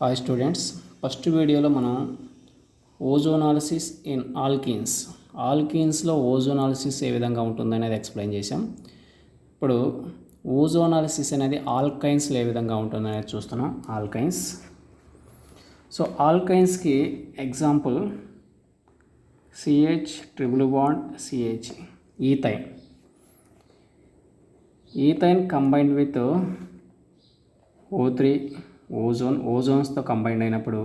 Hi students, first వీడియోలో మనం ozonolysis in ఆల్కీన్స్లో ozonolysis ఏ విధంగా ఉంటుందనేది ఎక్స్ప్లెయిన్ చేసాం. ఇప్పుడు ఓజోనాలిసిస్ అనేది ఆల్కైన్స్లో ఏ విధంగా ఉంటుందనేది చూస్తున్నాం. సో ఆల్కైన్స్కి example CH triple bond CH ethyne combined with O3 ఓజోన్స్తో కంబైండ్ అయినప్పుడు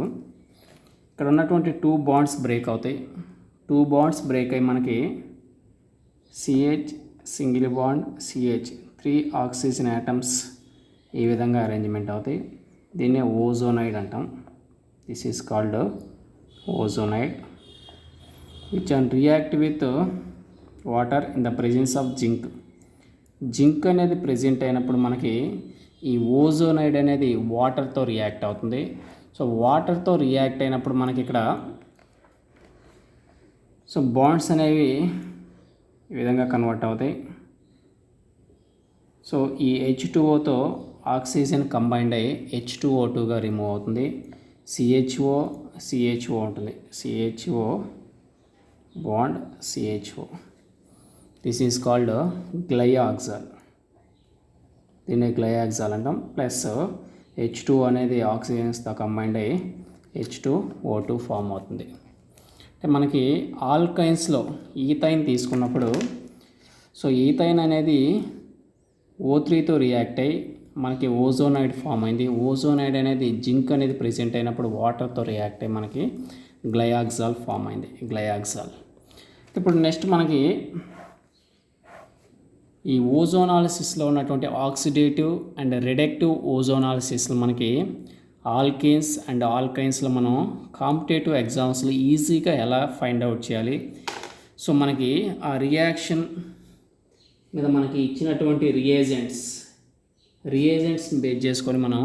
ఇక్కడ ఉన్నటువంటి 2 బాండ్స్ బ్రేక్ అవుతాయి. 2 బాండ్స్ బ్రేక్ అయ్యి మనకి CH single bond CH 3 oxygen atoms ఈ విధంగా అరేంజ్మెంట్ అవుతాయి. దీన్నే ఓజోనైడ్ అంటాం. This is called ozonide which and react with water in the presence of zinc అనేది ప్రెజెంట్ అయినప్పుడు మనకి ఈ ఓజోనైడ్ అనేది వాటర్తో రియాక్ట్ అవుతుంది. సో వాటర్తో రియాక్ట్ అయినప్పుడు మనకి ఇక్కడ బాండ్స్ అనేవి ఈ విధంగా కన్వర్ట్ అవుతాయి. సో ఈ H2Oతో ఆక్సిజన్ కంబైండ్ అయ్యి H2O2గా రిమూవ్ అవుతుంది. CHO ఉంటుంది. CHO bond CHO. This is called glyoxal. దీన్ని గ్లైయాక్సాల్ అంటాం. ప్లస్ H2 అనేది ఆక్సిజన్స్తో కంబైండ్ అయ్యి H2O2 ఫామ్ అవుతుంది. అంటే మనకి ఆల్కైన్స్లో ఈథైన్ తీసుకున్నప్పుడు ఈథైన్ అనేది O3తో రియాక్ట్ అయ్యి మనకి ఓజోనైడ్ ఫామ్ అయింది. ఓజోనైడ్ అనేది జింక్ అనేది ప్రెజెంట్ అయినప్పుడు వాటర్తో రియాక్ట్ అయ్యి మనకి గ్లైయాక్సాల్ ఫామ్ అయింది. ఇప్పుడు నెక్స్ట్ మనకి ఈ ఓజోనాలిసిస్లో ఉన్నటువంటి ఆక్సిడేటివ్ అండ్ రిడక్టివ్ ఓజోనాలిసిస్లో మనకి ఆల్కేన్స్ అండ్ ఆల్కైన్స్లో మనం కాంపిటేటివ్ ఎగ్జామ్స్లో ఈజీగా ఎలా ఫైండ్ అవుట్ చేయాలి. సో మనకి ఆ రియాక్షన్ మీద మనకి ఇచ్చినటువంటి రియేజెంట్స్ని బేస్ చేసుకొని మనం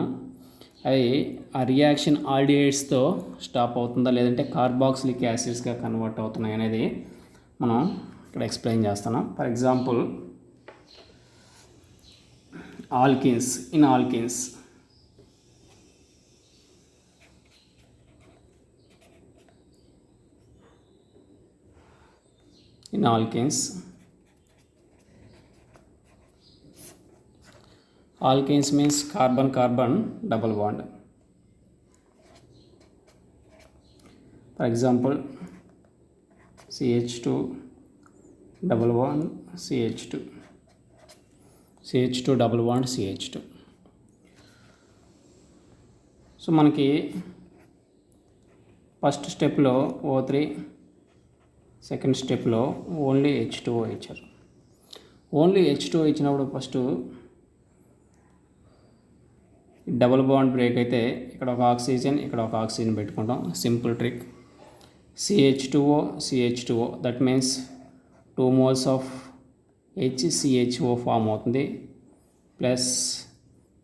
అవి ఆ రియాక్షన్ ఆల్డిహైడ్స్తో స్టాప్ అవుతుందా లేదంటే కార్బాక్సిలిక్ యాసిడ్స్గా కన్వర్ట్ అవుతున్నాయి అనేది మనం ఇక్కడ ఎక్స్ప్లెయిన్ చేస్తున్నాం. For example alkenes means carbon double bond. For example, CH2 double bond CH2 double bond CH2. So మనకి ఫస్ట్ స్టెప్లో O3, సెకండ్ స్టెప్లో ఓన్లీ H2O ఇచ్చారు. ఓన్లీ H2O ఇచ్చినప్పుడు ఫస్ట్ డబుల్ బాండ్ బ్రేక్ అయితే ఇక్కడ ఒక ఆక్సిజన్ పెట్టుకుంటాం. Simple trick. CH2O that means 2 moles of HCHO form అవుతుంది. ప్లస్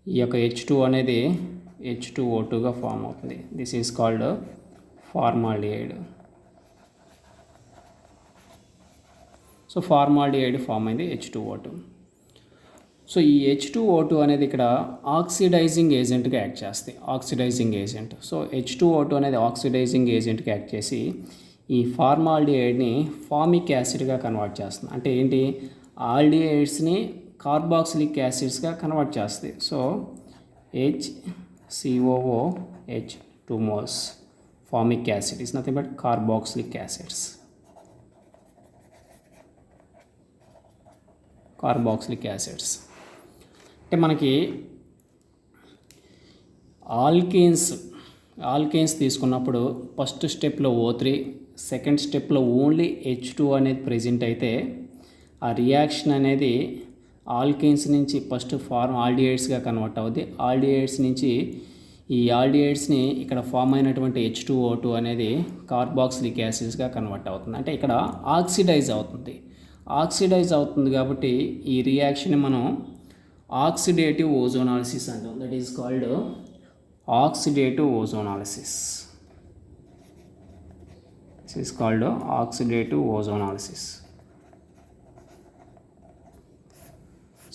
ఈ యొక్క H2 అనేది H2O2గా ఫామ్ అవుతుంది. This is called formaldehyde. So formaldehyde form అయింది H2O2. సో ఈ H2O2 అనేది ఇక్కడ ఆక్సిడైజింగ్ ఏజెంట్గా యాక్ట్ చేస్తాయి. సో H2O2 అనేది ఆక్సిడైజింగ్ ఏజెంట్గా యాక్ట్ చేసి ఈ ఫార్మాల్డిహైడ్ని ఫార్మిక్ యాసిడ్గా కన్వర్ట్ చేస్తుంది. అంటే ఏంటి, ఆల్డిహైడ్స్ని కార్బాక్సిలిక్ యాసిడ్స్గా కన్వర్ట్ చేస్తుంది. So HCOOH 2 moles formic acid is nothing but carboxylic acids. అంటే మనకి ఆల్కేన్స్ తీసుకున్నప్పుడు ఫస్ట్ స్టెప్లో O3, సెకండ్ స్టెప్లో ఓన్లీ H2 అనేది ప్రెజెంట్ అయితే ఆ రియాక్షన్ అనేది ఆల్కేన్స్ నుంచి ఫస్ట్ ఆల్డిహైడ్స్గా కన్వర్ట్ అవుతుంది. ఆల్డిహైడ్స్ నుంచి ఈ ఆల్డిహైడ్స్ని ఇక్కడ ఫామ్ అయినటువంటి H2O2 అనేది కార్బాక్సిలిక్ యాసిడ్స్గా కన్వర్ట్ అవుతుంది. అంటే ఇక్కడ ఆక్సిడైజ్ అవుతుంది కాబట్టి ఈ రియాక్షన్ మనం ఆక్సిడేటివ్ ఓజోనాలిసిస్ అంటాం. That is called oxidative ozonolysis.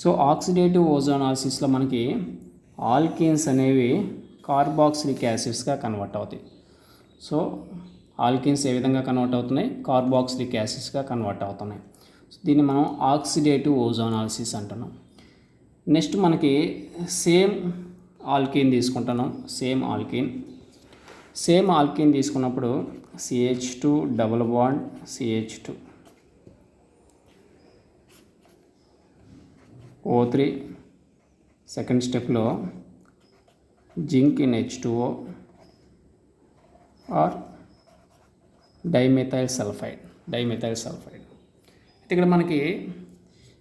So oxidative ఓజోనాలిసిస్లో మనకి ఆల్కేన్స్ అనేవి కార్బాక్సిలిక్ యాసిడ్స్గా కన్వర్ట్ అవుతాయి. సో ఆల్కిన్స్ ఏ విధంగా కన్వర్ట్ అవుతున్నాయి? కార్బాక్సిలిక్ యాసిడ్స్గా కన్వర్ట్ అవుతున్నాయి. దీన్ని మనం ఆక్సిడేటివ్ ఓజోనాలిసిస్ అంటున్నాం. నెక్స్ట్ మనకి సేమ్ ఆల్కిన్ తీసుకుంటున్నాం. సేమ్ ఆల్కిన్ తీసుకున్నప్పుడు CH2 double bond CH2 O3 second స్టెప్లో zinc in H2O or dimethyl sulphide. ఇక్కడ మనకి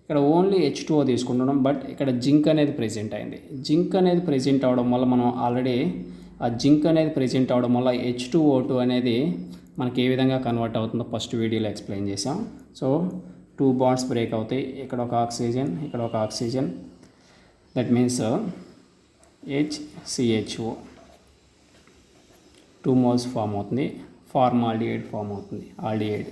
ఇక్కడ ఓన్లీ H2O తీసుకుంటున్నాం, బట్ ఇక్కడ జింక్ అనేది ప్రెజెంట్ అయింది. జింక్ అనేది ప్రెజెంట్ అవడం వల్ల మనం ఆల్రెడీ ఆ జింక్ అనేది ప్రెజెంట్ అవడం వల్ల H2O2 అనేది మనకి ఏ విధంగా కన్వర్ట్ అవుతుందో ఫస్ట్ వీడియోలో ఎక్స్ప్లెయిన్ చేసాం. సో 2 బాండ్స్ బ్రేక్ అవుతాయి. ఇక్కడ ఒక oxygen, that means HCHO 2 moles form అవుతుంది. ఫార్మాల్డిహైడ్ ఫామ్ అవుతుంది, ఆల్డిహైడ్.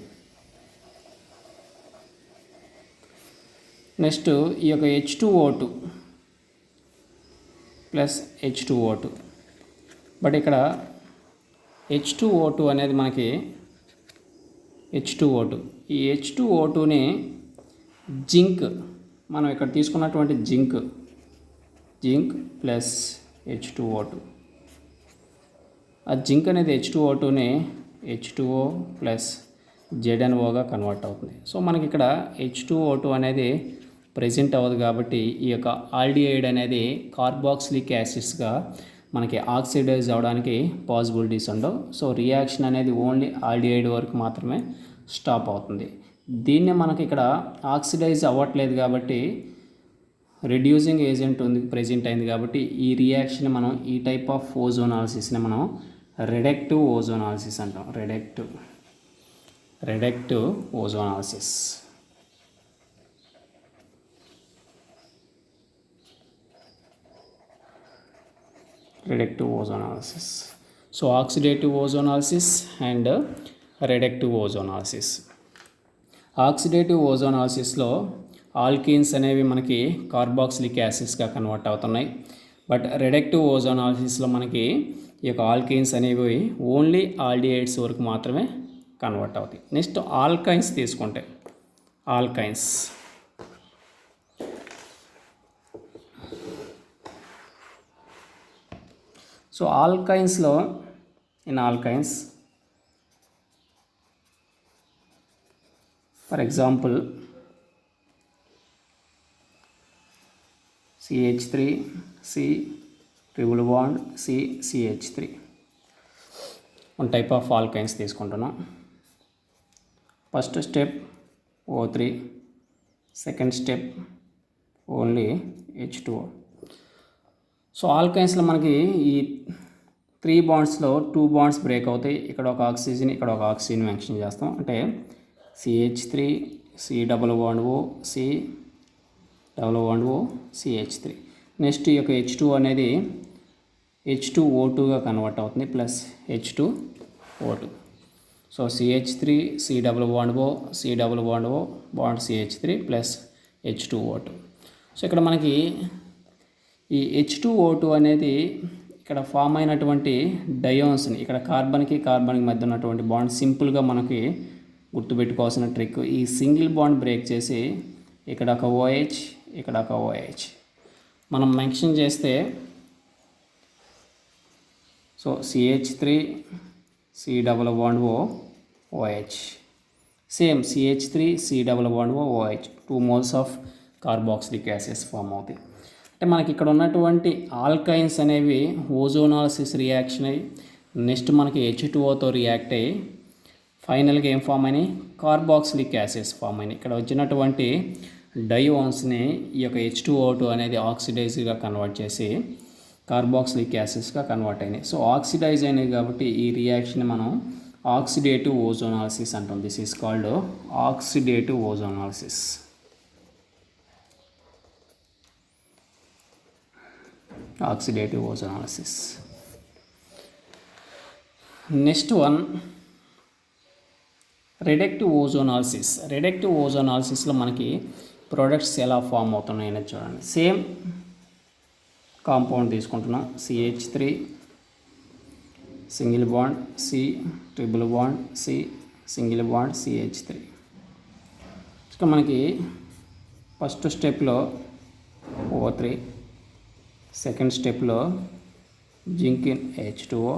నెక్స్ట్ ఈ యొక్క H2O2 ప్లస్ H2O2, బట్ ఇక్కడ H2O2 అనేది మనకి H2O2, ఈ H2O2ని జింక్, మనం ఇక్కడ తీసుకున్నటువంటి జింక్ ప్లస్ H2O2, ఆ జింక్ అనేది H2O2ని H2O ప్లస్ ZnOగా కన్వర్ట్ అవుతుంది. సో మనకి ఇక్కడ H2O2 అనేది ప్రెజెంట్ అవ్వదు కాబట్టి ఈ యొక్క ఆల్డిహైడ్ అనేది కార్బాక్సిలిక్ యాసిడ్స్గా మనకి ఆక్సిడైజ్ అవ్వడానికి పాసిబిలిటీస్ ఉండవు. సో రియాక్షన్ అనేది ఓన్లీ ఆల్డిహైడ్ వరకు మాత్రమే స్టాప్ అవుతుంది. దీన్ని మనకి ఇక్కడ ఆక్సిడైజ్ అవ్వట్లేదు కాబట్టి రెడ్యూసింగ్ ఏజెంట్ ఉంది ప్రెజెంట్ అయింది కాబట్టి ఈ రియాక్షన్ మనం ఈ టైప్ ఆఫ్ ఓజోనాలిసిస్ని మనం రెడక్టివ్ ఓజోనాలిసిస్ అంటాం. Reductive ozonolysis. So oxidative ozonolysis and reductive ozonolysis. Oxidative ఓజోనాలిసిస్లో ఆల్కీన్స్ అనేవి మనకి కార్బాక్సిలిక్ యాసిడ్స్గా కన్వర్ట్ అవుతున్నాయి. బట్ రెడక్టివ్ ఓజోనాలిసిస్లో మనకి ఈ యొక్క ఆల్కీన్స్ అనేవి ఓన్లీ ఆల్డిహైడ్స్ వరకు మాత్రమే కన్వర్ట్ అవుతాయి. నెక్స్ట్ ఆల్కైన్స్ తీసుకుంటే సో ఆల్కైన్స్లో alkynes for example CH3 C triple bond CH3 one type of alkynes తీసుకుంటున్నాం. First step O3, second step only H2O. So ఆల్కైన్స్లో మనకి ఈ 3 బాండ్స్లో 2 బాండ్స్ బ్రేక్ అవుతాయి. ఇక్కడ ఒక ఆక్సిజన్ మెన్షన్ చేస్తాం. అంటే CH3 C double bond O CH3. Next ఈ యొక్క H2 అనేది H2O2గా కన్వర్ట్ అవుతుంది plus H2O2. So CH3 C double bond O bond CH3 plus H2O2. So ఇక్కడ మనకి ఈ H2O2 అనేది ఇక్కడ ఫామ్ అయినటువంటి డయోన్స్ని, ఇక్కడ కార్బన్కి మధ్య ఉన్నటువంటి బాండ్ సింపుల్గా మనకి గుర్తుపెట్టుకోవాల్సిన ట్రిక్, ఈ సింగిల్ బాండ్ బ్రేక్ చేసి ఇక్కడ ఒక OH మనం మెన్షన్ చేస్తే, so CH3 C double bond OH, same CH3 C double bond OH 2 moles of carboxylic acids form అవుతాయి. అంటే మనకి ఇక్కడ ఉన్నటువంటి ఆల్కైన్స్ అనేవి ఓజోనాలిసిస్ రియాక్షన్ అయ్యి నెక్స్ట్ మనకి H2Oతో రియాక్ట్ అయ్యి ఫైనల్గా ఏం ఫామ్ అయినాయి? కార్బాక్సిలిక్ యాసిడ్స్ ఫామ్ అయినాయి. ఇక్కడ వచ్చినటువంటి డయోన్స్ని ఈ యొక్క H2O2 అనేది ఆక్సిడైజ్గా కన్వర్ట్ చేసి కార్బాక్సిలిక్ యాసిడ్స్గా కన్వర్ట్ అయినాయి. సో ఆక్సిడైజ్ అయినాయి కాబట్టి ఈ రియాక్షన్ మనం ఆక్సిడేటివ్ ఓజోనాలిసిస్ అంటాం. This is called oxidative ozonolysis. Next one reductive ఓజోనాలిసిస్లో మనకి ప్రోడక్ట్స్ ఎలా ఫామ్ అవుతున్నాయని చూడండి. సేమ్ కాంపౌండ్ తీసుకుంటున్నాం. CH3 single bond C, triple bond C, single bond CH3. ఇక మనకి ఫస్ట్ స్టెప్లో O3, సెకండ్ స్టెప్లో zinc in H2O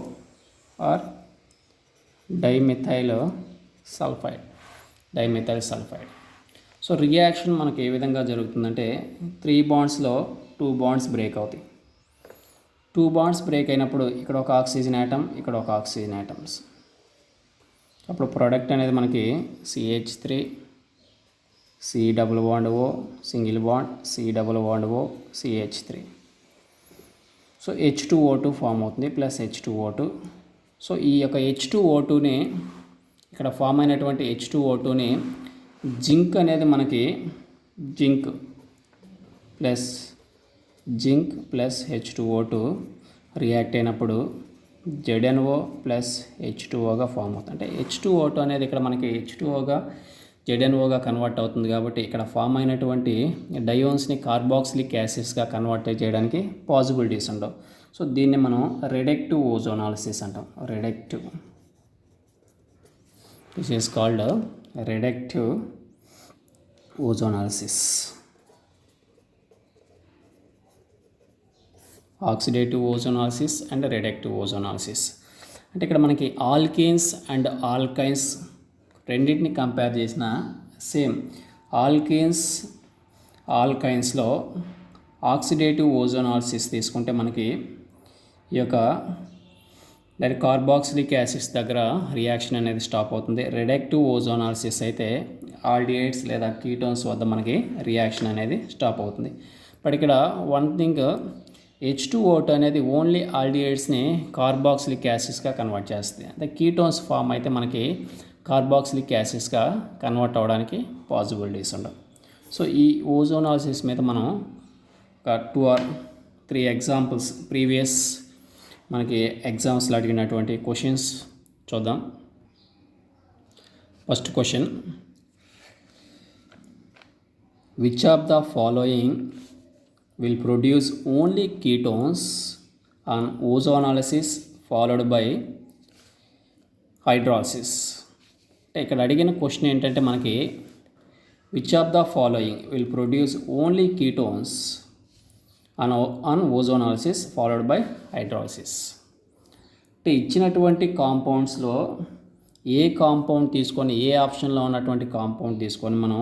or dimethyl sulphide. So reaction మనకి ఏ విధంగా జరుగుతుందంటే 3 బాండ్స్లో 2 బాండ్స్ బ్రేక్ అవుతాయి. 2 బాండ్స్ బ్రేక్ అయినప్పుడు ఇక్కడ ఒక ఆక్సిజన్ యాటమ్, ఇక్కడ ఒక ఆక్సిజన్ యాటమ్స్. అప్పుడు ప్రోడక్ట్ అనేది మనకి CH3 C double bond O, single bond C double bond O, CH3. So H2O2 form అవుతుంది ప్లస్ H2O2. సో ఈ యొక్క H2O2ని ఇక్కడ ఫామ్ అయినటువంటి H2O2ని జింక్ అనేది మనకి జింక్ ప్లస్ H2O2 రియాక్ట్ అయినప్పుడు ZnO ప్లస్ H2Oగా ఫామ్ అవుతుంది. అంటే H2O2 అనేది ఇక్కడ మనకి H2Oగా ZnOగా కన్వర్ట్ అవుతుంది కాబట్టి ఇక్కడ ఫామ్ అయినటువంటి డయోన్స్ని కార్బాక్సిలిక్ యాసిడ్స్గా కన్వర్ట్ చేయడానికి పాసిబిలిటీస్ ఉండవు. సో దీన్ని మనం రిడక్టివ్ ఓజోనాలిసిస్ అంటాం. This is called reductive ozonolysis. Oxidative ozonolysis and reductive ozonolysis అంటే ఇక్కడ మనకి ఆల్కేన్స్ అండ్ ఆల్కైన్స్ రెండింటిని కంపేర్ చేసిన సేమ్ ఆల్కైన్స్లో ఆక్సిడేటివ్ ఓజోనాలిసిస్ తీసుకుంటే మనకి ఈ యొక్క డైరెక్ట్ కార్బాక్సిలిక్ యాసిడ్స్ దగ్గర రియాక్షన్ అనేది స్టాప్ అవుతుంది. రిడక్టివ్ ఓజోనాలిసిస్ అయితే ఆల్డిహైడ్స్ లేదా కీటోన్స్ వద్ద మనకి రియాక్షన్ అనేది స్టాప్ అవుతుంది. బట్ ఇక్కడ వన్ థింగ్, H2O2 అనేది ఓన్లీ ఆల్డిహైడ్స్ని కార్బాక్సిలిక్ యాసిడ్స్గా కన్వర్ట్ చేస్తుంది. అంటే కీటోన్స్ ఫామ్ అయితే మనకి కార్బాక్సిలిక్ యాసిడ్స్గా కన్వర్ట్ అవ్వడానికి పాసిబిలిటీస్ ఉండవు. సో ఈ ఓజోనాలిసిస్ మీద మనం ఒక 2 or 3 ఎగ్జాంపుల్స్ ప్రీవియస్ మనకి ఎగ్జామ్స్లో అడిగినటువంటి క్వశ్చన్స్ చూద్దాం. First question, which of the following will produce only ketones on ozonolysis followed by hydrolysis. అంటే ఇక్కడ అడిగిన క్వశ్చన్ ఏంటంటే మనకి which of the following will produce only ketones on ozonolysis followed by hydrolysis. అంటే ఇచ్చినటువంటి కాంపౌండ్స్లో ఏ కాంపౌండ్ తీసుకొని, ఏ ఆప్షన్లో ఉన్నటువంటి కాంపౌండ్ తీసుకొని మనం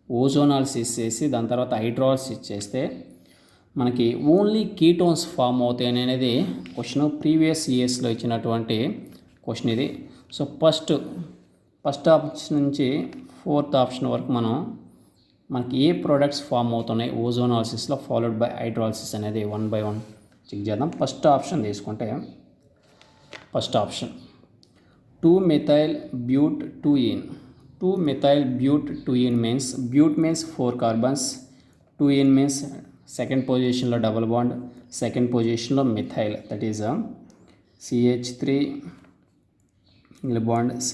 ఓజోనాలిసిస్ చేసి దాని తర్వాత హైడ్రాలిసిస్ చేస్తే మనకి ఓన్లీ కీటోన్స్ ఫామ్ అవుతాయి అనేది క్వశ్చన్. ప్రీవియస్ ఇయర్స్లో ఇచ్చినటువంటి క్వశ్చన్ ఇది. సో ఫస్ట్ ఆప్షన్ నుంచి 4th ఆప్షన్ వరకు మనకి ఏ ప్రోడక్ట్స్ ఫామ్ అవుతున్నాయి ఓజోనాలిసిస్లో ఫాలోడ్ బై హైడ్రాలిసిస్ అనేది 1 by 1 చెక్ చేద్దాం. ఫస్ట్ ఆప్షన్ తీసుకుంటే first option 2-methyl but2ene. 2-methyl but2ene means but means 4 carbons, 2ene means second పొజిషన్లో డబుల్ బాండ్, సెకండ్ పొజిషన్లో methyl, that is CH3 single bond C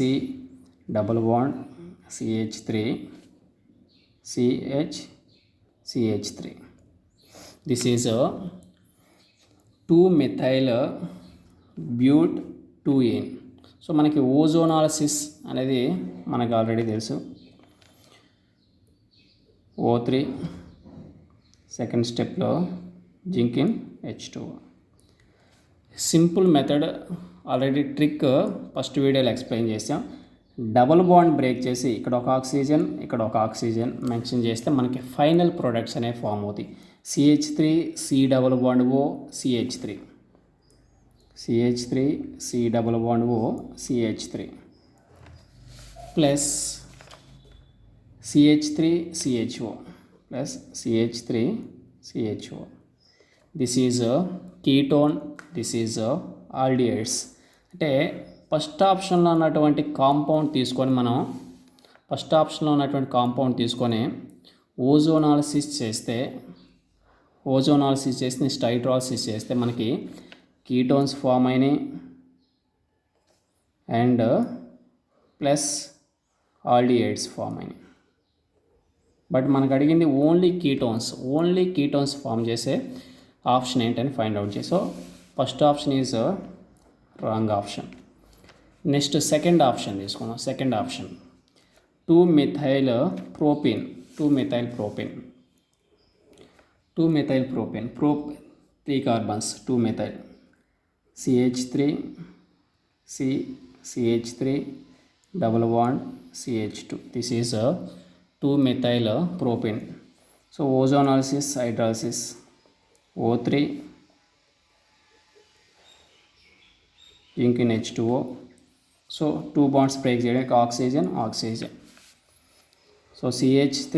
double bond CH3 CH3. This is 2-methyl but2ene. So మనకి ozonolysis అనేది మనకు already తెలుసు. O3 second స్టెప్లో zinc in H2O. Simple method, already trick first వీడియోలో explain చేసాం. Double bond break చేసి ఇక్కడ ఒక ఆక్సిజన్, ఇక్కడ ఒక ఆక్సిజన్ మెన్షన్ చేస్తే మనకి ఫైనల్ ప్రొడక్ట్స్ అనేవి ఫామ్ అవుతాయి. CH3 C double bond O CH3 C double bond O CH3 plus CH3 CHO plus CH3 CHO. This is a ketone, this is a aldehydes. అంటే first ఆప్షన్లో ఉన్నటువంటి compound తీసుకొని ozonolysis చేస్తే next hydrolysis చేస్తే మనకి ketones form అయినాయి and plus aldehydes form అయినాయి. But మనకు అడిగింది ఓన్లీ కీటోన్స్ ఫామ్ చేసే ఆప్షన్ ఏంటని ఫైండ్ అవుట్ చేసి, so first option is wrong option. Next second option తీసుకుందాం. Second option 2-methyl propene. 2-methyl propene. 2-methyl propane. 3 carbons. 2-methyl. CH3 C CH3 double bond CH2. This is a 2-methyl propane. So ozonolysis, hydrolysis. O3 zinc in H2O. So 2 bonds break చేయడానికి oxygen. So CH3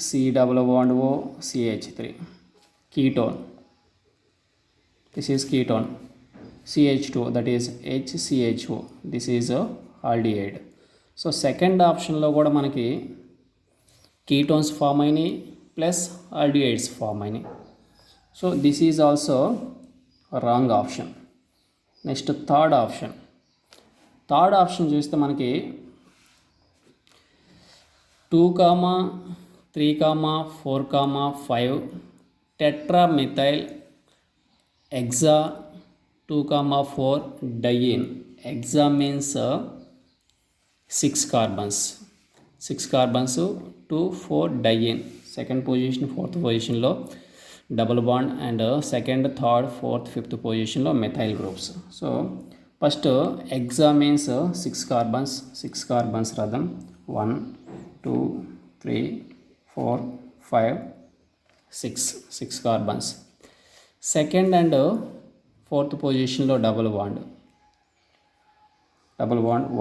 C double bond O CH3 ketone. This is ketone. CH2 that is HCHO. This is a aldehyde. So second option లో కూడా మనకి ketones form అయినాయి plus aldehydes form అయినాయి. So this is also a wrong option. Next third option. Third option చూస్తే మనకి 2, 3, 4, 5 tetramethyl hexa 2, 4 diene. Hexa means 6 carbons. 6 carbons to 4 diene. Second position, fourth position లో double bond and second, third, fourth, fifth position లో methyl groups. So first hexa means 6 carbons. 6 carbons రాద్దాం. 1 2 3 4 5 6 carbons. Second and fourth position లో double bond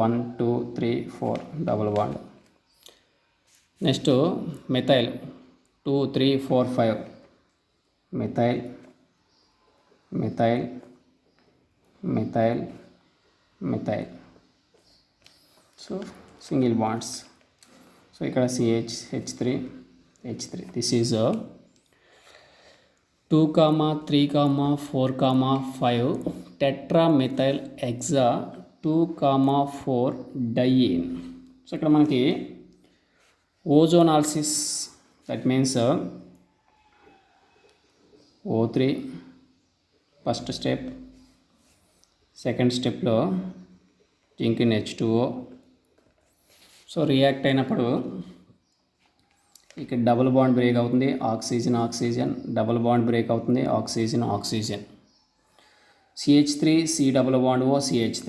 1 2 3 4 double bond. Next methyl 2 3 4 5 methyl. So single bonds. So ఇక్కడ H3. This is a 2, 3, 4, 5 tetramethyl hexa 2, 4 diene. So ఇక్కడ మనకి ozonolysis that means O3 first step. Second స్టెప్లో zinc in H2O. So react అయినప్పుడు ఇక్కడ double bond break అవుతుంది, oxygen double bond break అవుతుంది, oxygen CH3 C double bond O CH3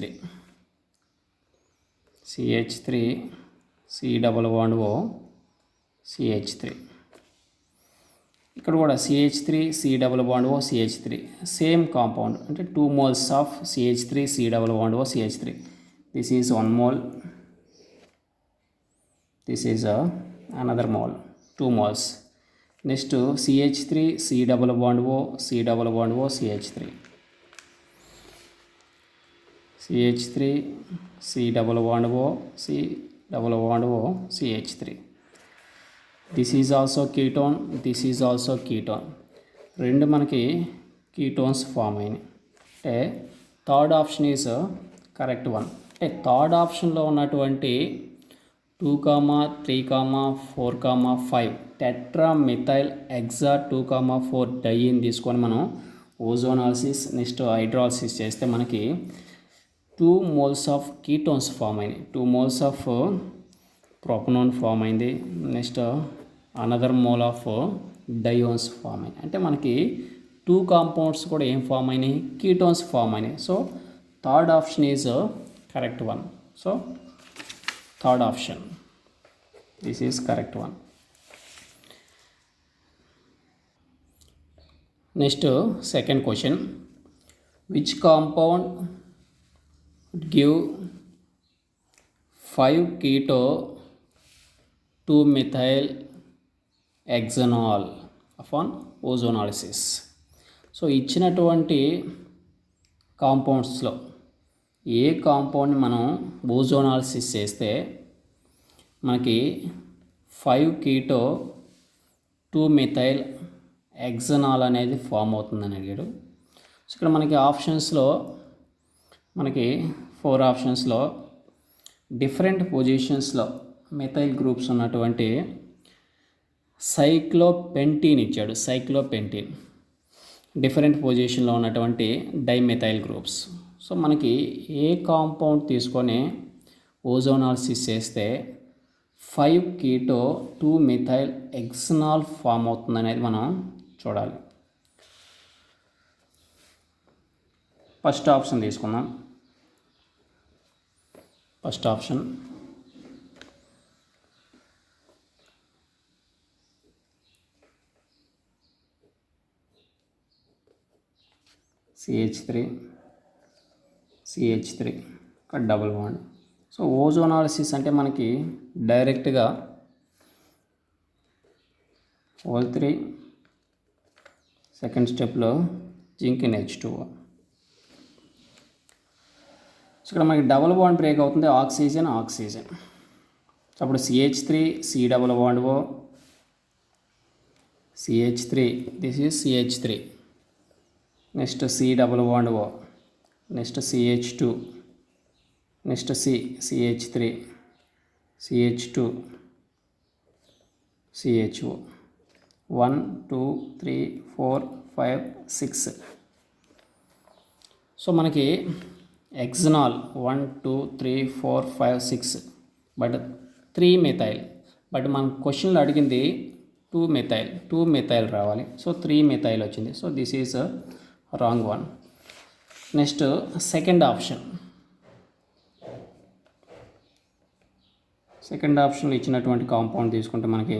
C double bond O CH3. ఇక్కడ కూడా CH3 C double bond O CH3 same compound అంటే 2 moles of CH3 C double bond O CH3. This is 1 mole. This is another mole, 2 moles. Next CH3 C double bond O CH3 CH3 C double bond O CH3. This is also ketone. రెండు మనకి ketones form అయినాయి. అంటే third option is correct one. అంటే third ఆప్షన్లో ఉన్నటువంటి 2, 3, 4, 5 tetramethyl hexa 2, 4 diene తీసుకొని మనం ozonolysis next hydrolysis చేస్తే మనకి 2 moles ఆఫ్ ketones ఫామ్ అయినాయి. 2 moles ఆఫ్ ప్రొపనోన్ ఫామ్ అయింది. Next another mole of diones form అయినాయి. అంటే మనకి 2 కాంపౌండ్స్ కూడా ఏం ఫామ్ అయినాయి, కీటోన్స్ ఫామ్ అయినాయి. So third option is correct one. So third option, this is correct one. Next second question, which compound give 5 keto 2-methyl hexanol upon ozonolysis. So ఇచ్చినటువంటి కాంపౌండ్స్లో ఏ కాంపౌండ్ని మనం ఓజోనాలిసిస్ చేస్తే మనకి 5 keto 2-methyl hexanol అనేది form అవుతుందని అడిగాడు. So ఇక్కడ మనకి ఆప్షన్స్లో మనకి 4 ఆప్షన్స్లో డిఫరెంట్ పొజిషన్స్లో మెథైల్ గ్రూప్స్ ఉన్నటువంటి సైక్లోపెంటీన్ ఇచ్చాడు. డిఫరెంట్ పొజిషన్లో ఉన్నటువంటి డైమెథైల్ గ్రూప్స్. సో మనకి ఏ కాంపౌండ్ తీసుకొని ఓజోనాలిసిస్ చేస్తే 5 కీటో 2 మిథైల్ హెక్సనాల్ ఫామ్ అవుతుంది అనేది మనం చూడాలి. ఫస్ట్ ఆప్షన్ తీసుకుందాం. ఫస్ట్ ఆప్షన్ CH3 ఒక డబుల్ బాండ్. సో ఓజోనాలిసిస్ అంటే మనకి డైరెక్ట్గా O3 సెకండ్ స్టెప్లో జింక్ ఇన్ H2O. సో ఇక్కడ మనకి డబుల్ బాండ్ బ్రేక్ అవుతుంది ఆక్సిజన్. అప్పుడు CH3 C double bond O, CH3, this is CH3, next C double bond O, next CH2, next CH3, CH2, CHO. 1 2 3 4 5 6. So మనకి హెక్సనాల్ 1 2 3 4 5 6 but 3 methyl. But మన క్వశ్చన్లో అడిగింది 2 methyl రావాలి. So 3 methyl వచ్చింది. So this is wrong one. Next second ఆప్షన్లో ఇచ్చినటువంటి compound తీసుకుంటే మనకి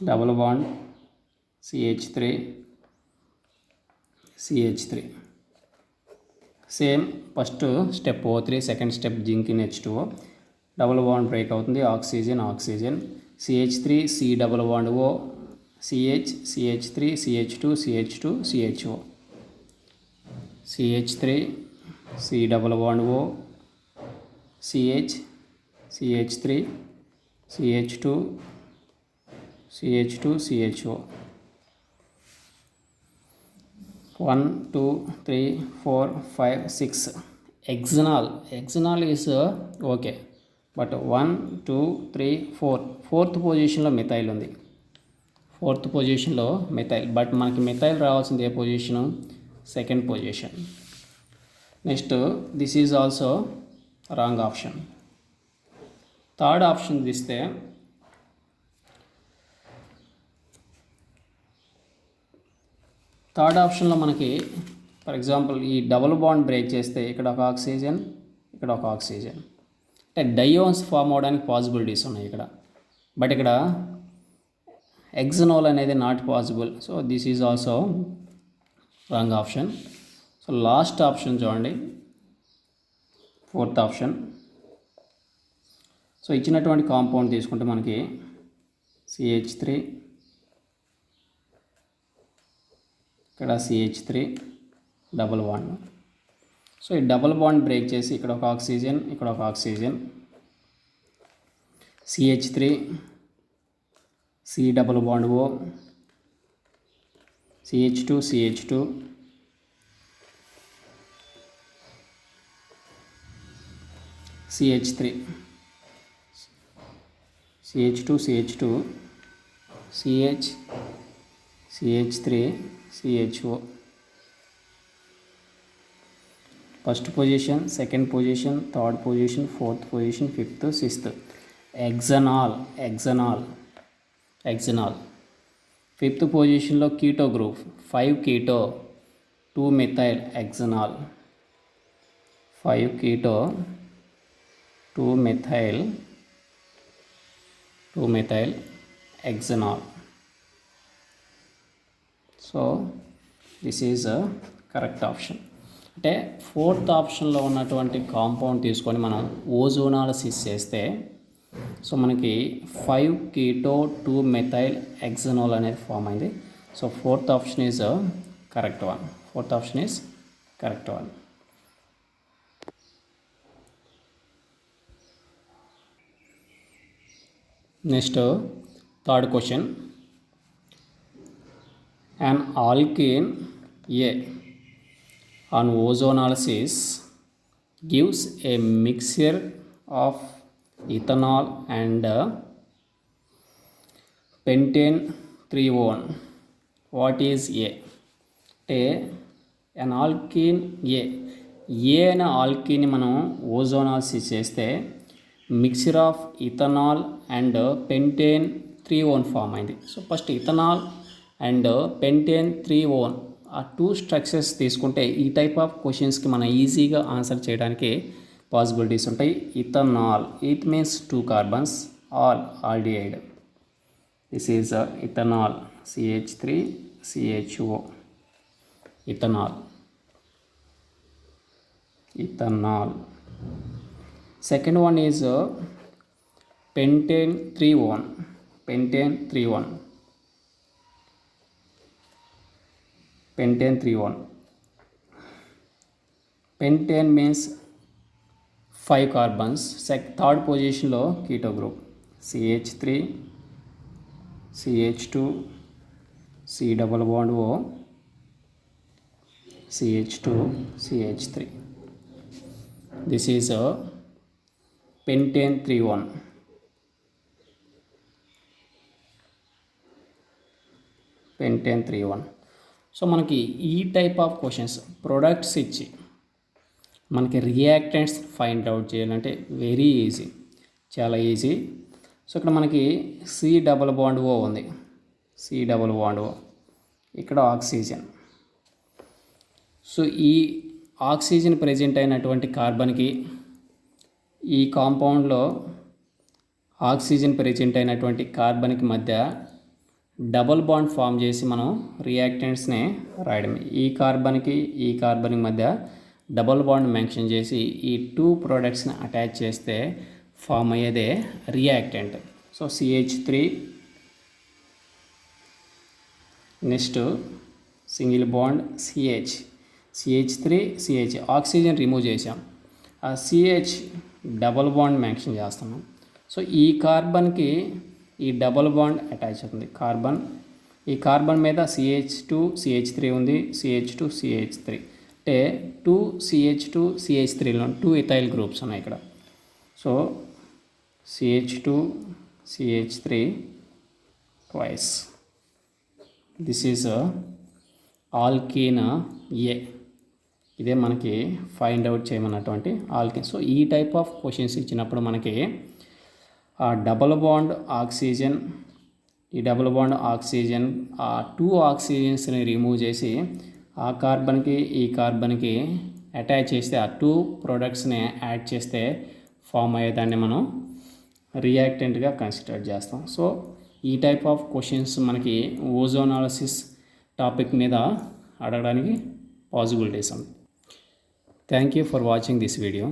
double bond CH3 same first step O3, second step zinc in H2O, double bond break అవుతుంది oxygen. CH3 C double bond O, CH3 CH2 CHO, CH3 C double bond O, CH3 CH2 CHO. 1 2 3 4 5 6. Hexanol is okay, but 1 2 3 4 fourth పొజిషన్లో methyl ఉంది. But మనకి methyl రావాల్సింది ఏ position? Second position. Next this is also wrong option. Third option తీస్తే third ఆప్షన్లో మనకి for example ఈ double bond break చేస్తే ఇక్కడ ఒక ఆక్సిజన్ అంటే డయోన్స్ ఫామ్ అవడానికి పాసిబిలిటీస్ ఉన్నాయి ఇక్కడ. బట్ ఇక్కడ హెక్సనాల్ అనేది not possible. So this is also wrong option. So last option చూడండి, ఫోర్త్ ఆప్షన్. సో ఇచ్చినటువంటి కాంపౌండ్ తీసుకుంటే మనకి CH3, ఇక్కడ CH3 డబుల్ బాండ్. సో ఈ డబుల్ బాండ్ బ్రేక్ చేసి ఇక్కడ ఒక oxygen, CH3 C double bond O, CH2 CH3 CH3 CHO. First position, second position, third position, fourth position, fifth, sixth. Hexanal fifth పొజిషన్లో keto group 5 keto 2 methyl hexanal. 5 keto 2 methyl హెక్సనాల్. So this is correct option. అంటే fourth ఆప్షన్లో ఉన్నటువంటి compound తీసుకొని మనం ozonolysis చేస్తే so మనకి 5 keto 2 methyl హెక్సనాల్ అనేది form అయింది. So fourth option is correct one. Next third question. An alkene A on ozonolysis gives a mixture of ethanol and pentane 3-1. What is A? అంటే an alkene A అనే ఆల్కీని మనం ozonolysis చేస్తే mixture of ethanal and pentane 3-1 form అయింది. So first ethanal and pentane 3-1 ఆ 2 structures తీసుకుంటే ఈ type of క్వశ్చన్స్కి మనం ఈజీగా ఆన్సర్ చేయడానికి పాసిబిలిటీస్ ఉంటాయి. Ethanol, it means 2 carbons, all aldehyde. This is ethanol, CH3CHO, ethanol. Second one is pentane 3-1. Pentane 3-1. Pentane means 5 carbons. Third position lo keto group, CH3, CH2, C double bond O, CH2, CH3. This is a pentane 3-1. Pentane 3-1. So మనకి ఈ type of questions products ఇచ్చి మనకి reactants find out చేయాలంటే very easy, చాలా easy. So ఇక్కడ మనకి C double bond O ఉంది, C double bond O, ఇక్కడ ఆక్సిజన్. సో ఈ ఆక్సిజన్ ప్రెజెంట్ అయినటువంటి కార్బన్కి ఈ కాంపౌండ్లో ఆక్సిజన్ ప్రెజెంట్ అయినటువంటి కార్బన్కి మధ్య డబల్ బాండ్ ఫామ్ చేసి మనం రియాక్టెంట్స్ని రాయడం. ఈ కార్బన్కి మధ్య డబల్ బాండ్ మెన్షన్ చేసి ఈ 2 ప్రోడక్ట్స్ని అటాచ్ చేస్తే ఫామ్ అయ్యేదే reactant. So CH3, next single bond CH3CH, oxygen remove చేసాం, ఆ CH డబల్ బాండ్ మెన్షన్ చేస్తున్నాం. సో ఈ కార్బన్కి ఈ డబల్ బాండ్ అటాచ్ అవుతుంది. ఈ కార్బన్ మీద CH2CH3 ఉంది, CH2CH3 అంటే 2CH2CH3లో 2 ఇథైల్ గ్రూప్స్ ఉన్నాయి ఇక్కడ. So CH2CH3 twice. This is alkene A. ఇదే మనకి ఫైండ్ అవుట్ చేయమన్నటువంటి ఆల్కీన్. సో ఈ టైప్ ఆఫ్ క్వశ్చన్స్ ఇచ్చినప్పుడు మనకి ఆ డబల్ బాండ్ ఆక్సిజన్ ఆ 2 ఆక్సిజన్స్ని రిమూవ్ చేసి ఆ కార్బన్కి ఈ కార్బన్కి అటాచ్ చేస్తే ఆ 2 ప్రోడక్ట్స్ని యాడ్ చేస్తే ఫామ్ అయ్యేదాన్ని మనం రియాక్టెంట్గా కన్సిడర్ చేస్తాం. సో ఈ టైప్ ఆఫ్ క్వశ్చన్స్ మనకి ఓజోనాలిసిస్ టాపిక్ మీద అడగడానికి పాసిబిలిటీస్ ఉంది. Thank you for watching this video.